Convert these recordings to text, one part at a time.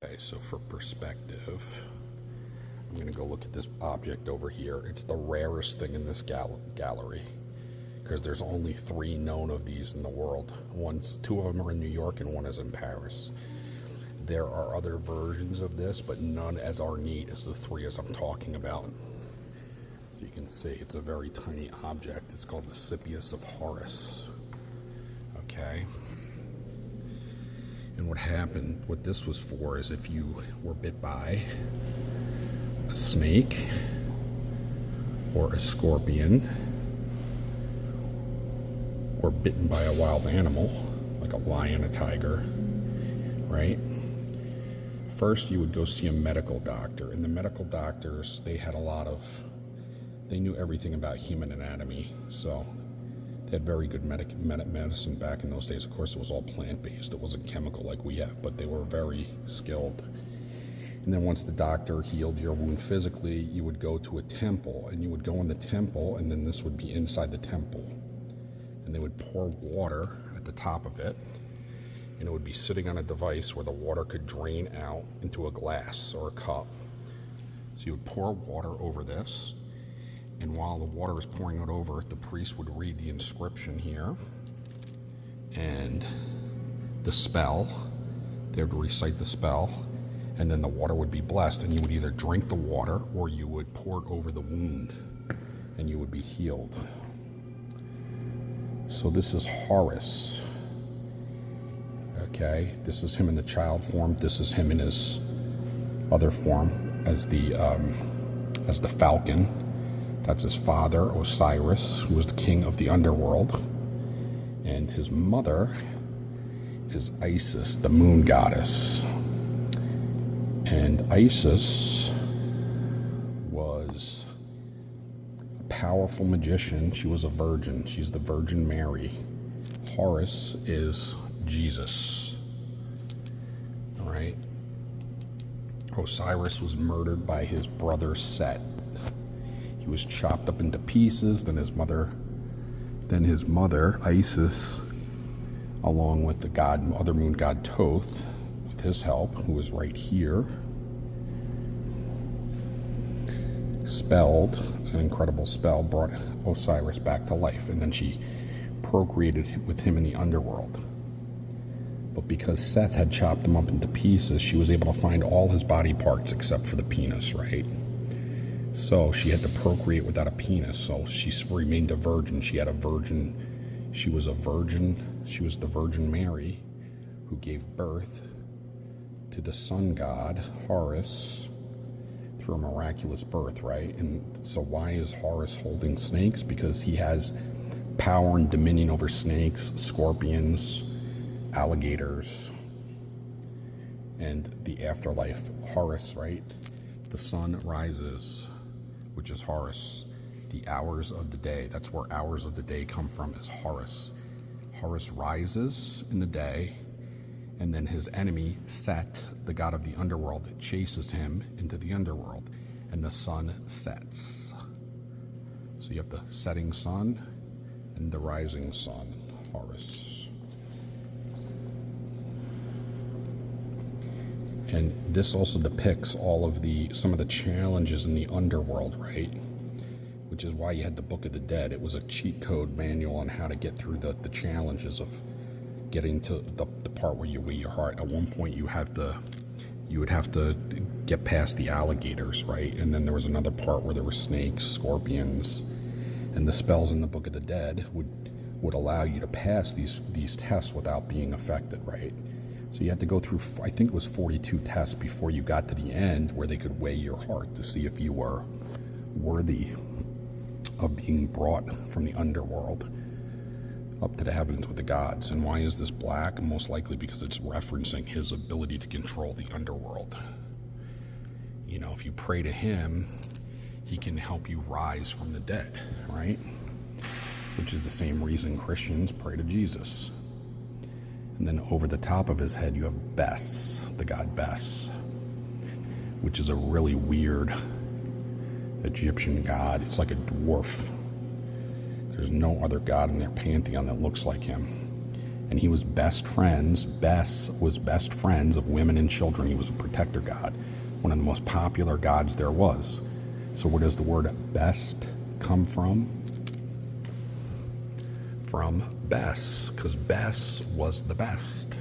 Okay, so for perspective, I'm going to go look at this object over here. It's the rarest thing in this gallery because there's only 3 known of these in the world. Two of them are in New York and one is in Paris. There are other versions of this, but none as ornate as the 3 as I'm talking about. So you can see it's a very tiny object. It's called the Cipius of Horus. Okay. And what this was for is if you were bit by a snake or a scorpion or bitten by a wild animal, like a lion, a tiger, right? First, you would go see a medical doctor. And the medical doctors, they knew everything about human anatomy. So they had very good medicine back in those days. Of course, it was all plant-based. It wasn't chemical like we have, but they were very skilled. And then once the doctor healed your wound physically, you would go to a temple, and you would go in the temple, and then this would be inside the temple. And they would pour water at the top of it, and it would be sitting on a device where the water could drain out into a glass or a cup. So you would pour water over this, and while the water is pouring it over, the priest would read the inscription here and the spell. They would recite the spell, and then the water would be blessed, and you would either drink the water or you would pour it over the wound, and you would be healed. So this is Horus. Okay, this is him in the child form. This is him in his other form as the falcon. That's his father, Osiris, who was the king of the underworld. And his mother is Isis, the moon goddess. And Isis was a powerful magician. She was a virgin. She's the Virgin Mary. Horus is Jesus. All right. Osiris was murdered by his brother Set. He was chopped up into pieces. Then his mother, Isis, along with the other moon god Thoth, with his help, who was right here, spelled an incredible spell, brought Osiris back to life, and then she procreated with him in the underworld. But because Seth had chopped them up into pieces, she was able to find all his body parts except for the penis, right? So she had to procreate without a penis, so she remained a virgin. She was a virgin. She was the Virgin Mary who gave birth to the sun god, Horus, through a miraculous birth, right? And so why is Horus holding snakes? Because he has power and dominion over snakes, scorpions, alligators, and the afterlife. Horus, right? The sun rises, which is Horus. The hours of the day, that's where hours of the day come from, is Horus. Horus rises in the day, and then his enemy, Set, the god of the underworld, chases him into the underworld, and the sun sets. So you have the setting sun and the rising sun, Horus. And this also depicts some of the challenges in the underworld, right? Which is why you had the Book of the Dead. It was a cheat code manual on how to get through the challenges of getting to the part where you weigh your heart. At one point, you would have to get past the alligators, right? And then there was another part where there were snakes, scorpions, and the spells in the Book of the Dead would allow you to pass these tests without being affected, right? So you had to go through, I think it was 42 tests before you got to the end where they could weigh your heart to see if you were worthy of being brought from the underworld up to the heavens with the gods. And why is this black? Most likely because it's referencing his ability to control the underworld. You know, if you pray to him, he can help you rise from the dead, right? Which is the same reason Christians pray to Jesus. And then over the top of his head, you have Bes, the god Bes, which is a really weird Egyptian god. It's like a dwarf. There's no other god in their pantheon that looks like him. And he was best friends. Bes was best friends of women and children. He was a protector god, one of the most popular gods there was. So where does the word best come from? From Bes, because Bes was the best,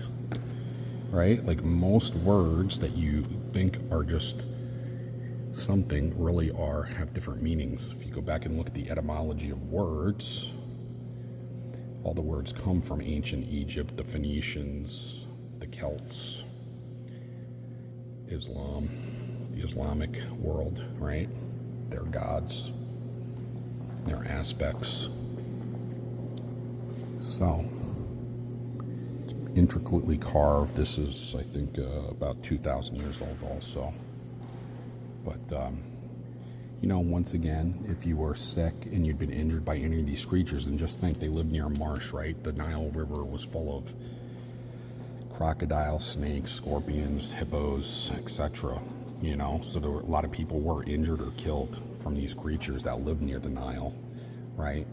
right? Like most words that you think are just something really have different meanings. If you go back and look at the etymology of words, all the words come from ancient Egypt, the Phoenicians, the Celts, Islam, the Islamic world, right? Their gods, their aspects. So, it's intricately carved. This is, I think, about 2,000 years old also. But, once again, if you were sick and you'd been injured by any of these creatures, then just think they lived near a marsh, right? The Nile River was full of crocodiles, snakes, scorpions, hippos, etc. So there were, a lot of people were injured or killed from these creatures that lived near the Nile, right?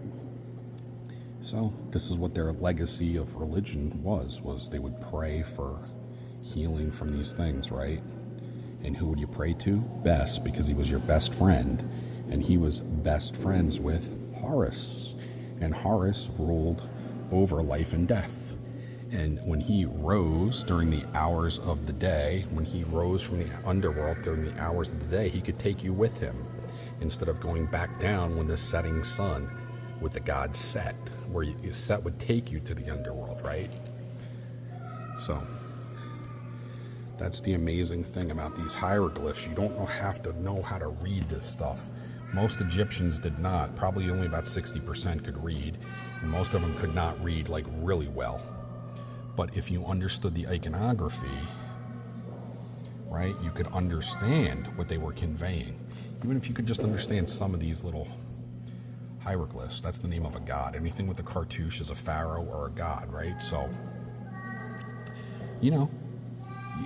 So this is what their legacy of religion was they would pray for healing from these things, right? And who would you pray to? Bes, because he was your best friend. And he was best friends with Horus. And Horus ruled over life and death. And when he rose during the hours of the day, when he rose from the underworld during the hours of the day, he could take you with him instead of going back down when the setting sun with the god Set, where Set would take you to the underworld, right? So that's the amazing thing about these hieroglyphs. You don't have to know how to read this stuff. Most Egyptians did not. Probably only about 60% could read. And most of them could not read like really well. But if you understood the iconography, right, you could understand what they were conveying. Even if you could just understand some of these little hieroglyphs. That's the name of a god. Anything with a cartouche is a pharaoh or a god, right? So,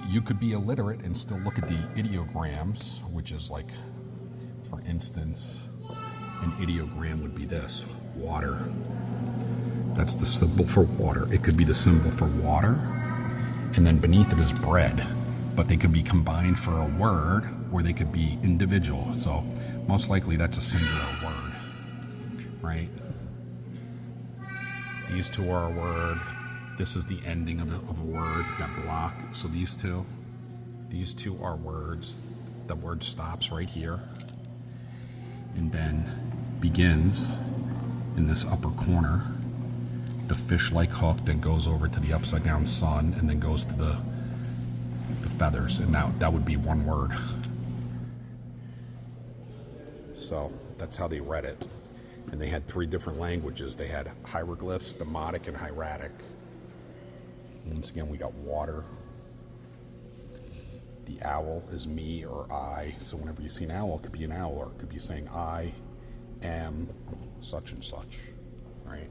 you could be illiterate and still look at the ideograms, which is like, for instance, an ideogram would be this: water. That's the symbol for water. It could be the symbol for water, and then beneath it is bread. But they could be combined for a word, or they could be individual. So most likely that's a singular word, right? These two are a word. This is the ending of a word, that block. So these two are words. The word stops right here and then begins in this upper corner. The fish-like hook that goes over to the upside-down sun and then goes to the feathers, and that would be one word. So that's how they read it. And they had 3 different languages. They had hieroglyphs, Demotic, and hieratic. Once again, we got water. The owl is me or I. So whenever you see an owl, it could be an owl, or it could be saying I am such and such, right?